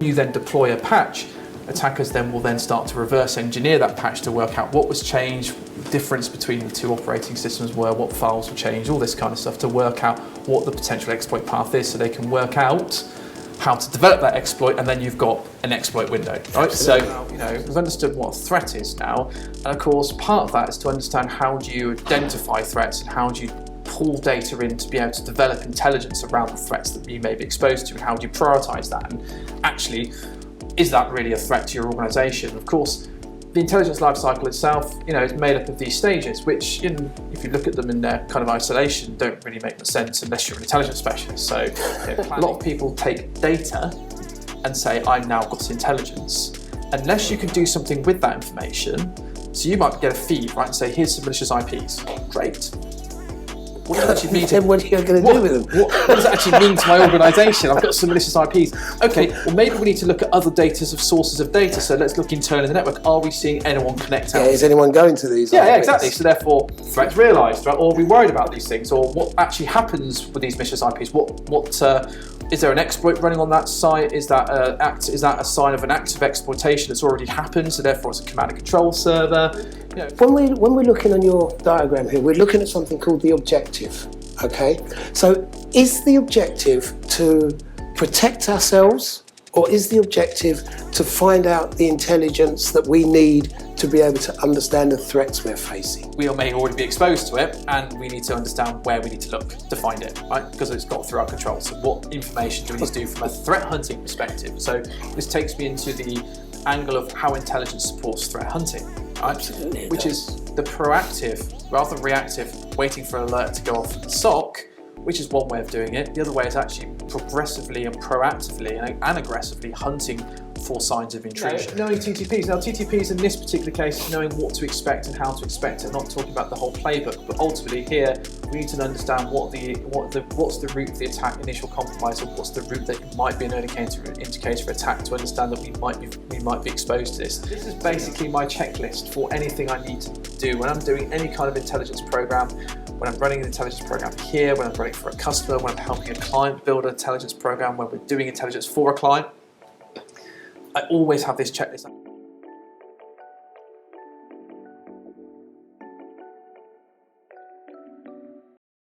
you then deploy a patch, attackers then will then start to reverse engineer that patch to work out what was changed, the difference between the two operating systems were, what files were changed, all this kind of stuff to work out what the potential exploit path is so they can work out how to develop that exploit, and then you've got an exploit window, right? Absolutely. So, you know, we've understood what a threat is now, and of course part of that is to understand how do you identify threats and how do you pull data in to be able to develop intelligence around the threats that you may be exposed to, and how do you prioritize that, and actually, is that really a threat to your organization? Of course, the intelligence lifecycle itself, you know, is made up of these stages, which, if you look at them in their kind of isolation, don't really make much sense unless you're an intelligence specialist. So, a lot of people take data and say, I've now got intelligence. Unless you can do something with that information, so you might get a feed, right, and say, here's some malicious IPs. Great. What does that actually mean? Then what are you going to do with them? What does that actually mean to my organisation? I've got some malicious IPs. Okay, well maybe we need to look at other data of sources of data. So let's look internally in the network. Are we seeing anyone connect out? Yeah, is anyone going to these? Yeah, exactly. So therefore, threats realised, right? Or are we worried about these things? Or what actually happens with these malicious IPs? Is there an exploit running on that site? Is that a sign of an act of exploitation that's already happened? So therefore, it's a command and control server. You know. When we're looking on your diagram here, we're looking at something called the objective. Okay, so is the objective to protect ourselves, or is the objective to find out the intelligence that we need to be able to understand the threats we're facing? We may already be exposed to it, and we need to understand where we need to look to find it, right? Because it's got through our control. So what information do we need to do from a threat hunting perspective? So this takes me into the angle of how intelligence supports threat hunting, right? Absolutely. Which is the proactive rather than reactive, waiting for an alert to go off in the SOC, which is one way of doing it. The other way is actually progressively and proactively and aggressively hunting for signs of intrusion. Knowing TTPs. Now TTPs in this particular case is knowing what to expect and how to expect it. I'm not talking about the whole playbook, but ultimately here we need to understand what's the route of the attack, initial compromise, and what's the route that might be an indicator of attack to understand that we might be exposed to this. This is basically my checklist for anything I need to do when I'm doing any kind of intelligence program. When I'm running an intelligence program here, when I'm running for a customer, when I'm helping a client build an intelligence program, when we're doing intelligence for a client, I always have this checklist.